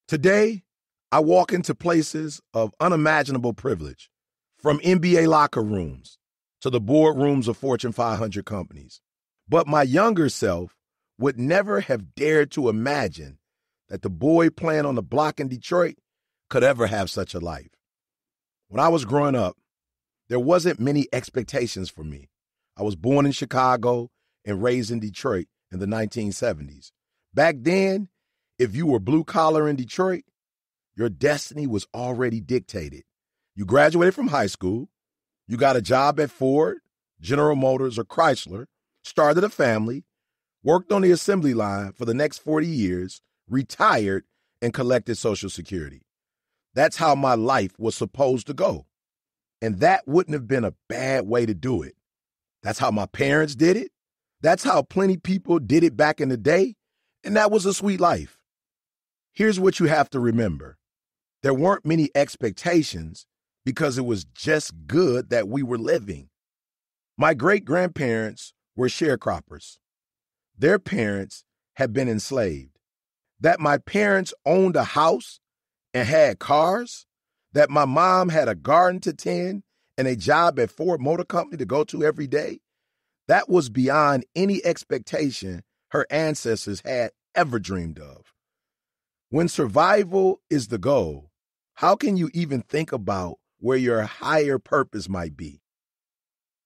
Today, I walk into places of unimaginable privilege, from NBA locker rooms to the boardrooms of Fortune 500 companies. But my younger self would never have dared to imagine that the boy playing on the block in Detroit could ever have such a life. When I was growing up, there wasn't many expectations for me. I was born in Chicago and raised in Detroit in the 1970s. Back then, if you were blue collar in Detroit, your destiny was already dictated. You graduated from high school, you got a job at Ford, General Motors, or Chrysler, started a family, worked on the assembly line for the next 40 years, retired, and collected Social Security. That's how my life was supposed to go. And that wouldn't have been a bad way to do it. That's how my parents did it. That's how plenty people did it back in the day. And that was a sweet life. Here's what you have to remember. There weren't many expectations because it was just good that we were living. My great-grandparents were sharecroppers. Their parents had been enslaved. That my parents owned a house and had cars, that my mom had a garden to tend and a job at Ford Motor Company to go to every day, that was beyond any expectation her ancestors had ever dreamed of. When survival is the goal, how can you even think about where your higher purpose might be?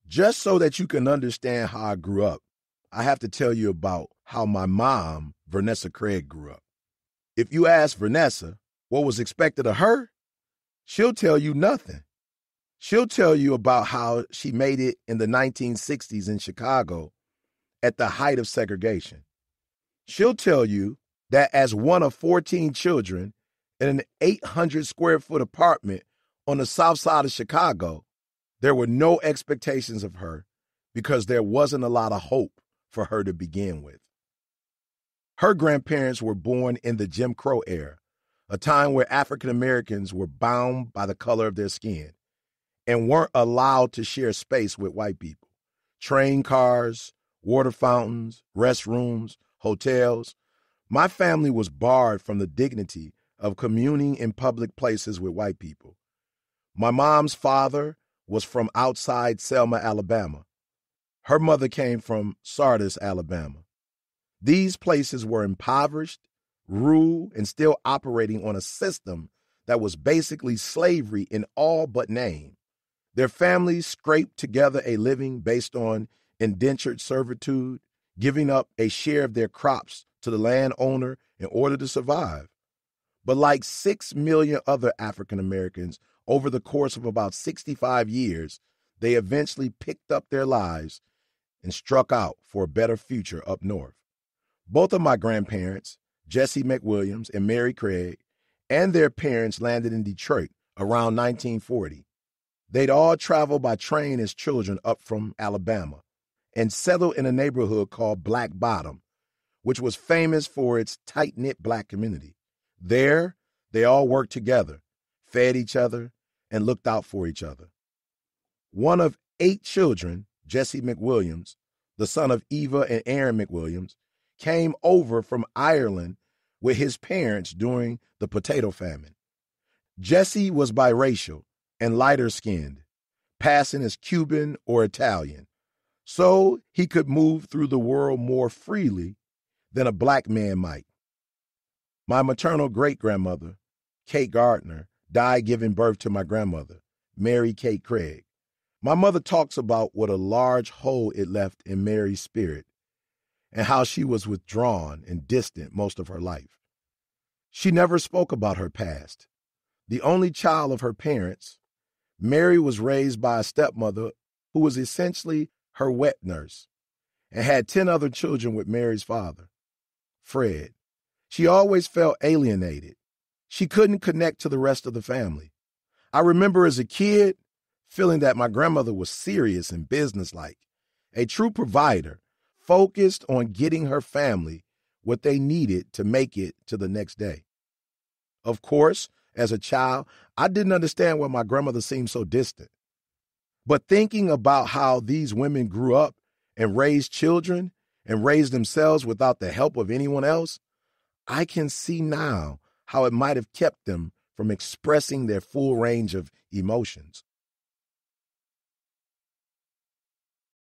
Just so that you can understand how I grew up, I have to tell you about how my mom, Vanessa Craig, grew up. If you ask Vanessa what was expected of her, she'll tell you nothing. She'll tell you about how she made it in the 1960s in Chicago at the height of segregation. She'll tell you that as one of 14 children in an 800 square foot apartment on the south side of Chicago, there were no expectations of her because there wasn't a lot of hope for her to begin with. Her grandparents were born in the Jim Crow era, a time where African Americans were bound by the color of their skin and weren't allowed to share space with white people. Train cars, water fountains, restrooms, hotels. My family was barred from the dignity of communing in public places with white people. My mom's father was from outside Selma, Alabama. Her mother came from Sardis, Alabama. These places were impoverished, rural, and still operating on a system that was basically slavery in all but name. Their families scraped together a living based on indentured servitude, giving up a share of their crops to the landowner in order to survive. But like 6 million other African Americans, over the course of about 65 years, they eventually picked up their lives and struck out for a better future up north. Both of my grandparents, Jesse McWilliams and Mary Craig, and their parents landed in Detroit around 1940. They'd all traveled by train as children up from Alabama and settled in a neighborhood called Black Bottom, which was famous for its tight-knit black community. There, they all worked together, fed each other, and looked out for each other. One of 8 children, Jesse McWilliams, the son of Eva and Aaron McWilliams, came over from Ireland with his parents during the potato famine. Jesse was biracial and lighter-skinned, passing as Cuban or Italian, so he could move through the world more freely than a black man might. My maternal great-grandmother, Kate Gardner, died giving birth to my grandmother, Mary Kate Craig. My mother talks about what a large hole it left in Mary's spirit and how she was withdrawn and distant most of her life. She never spoke about her past. The only child of her parents, Mary was raised by a stepmother who was essentially her wet nurse and had 10 other children with Mary's father, Fred. She always felt alienated. She couldn't connect to the rest of the family. I remember as a kid feeling that my grandmother was serious and businesslike, a true provider, focused on getting her family what they needed to make it to the next day. Of course, as a child, I didn't understand why my grandmother seemed so distant. But thinking about how these women grew up and raised children and raised themselves without the help of anyone else, I can see now how it might have kept them from expressing their full range of emotions.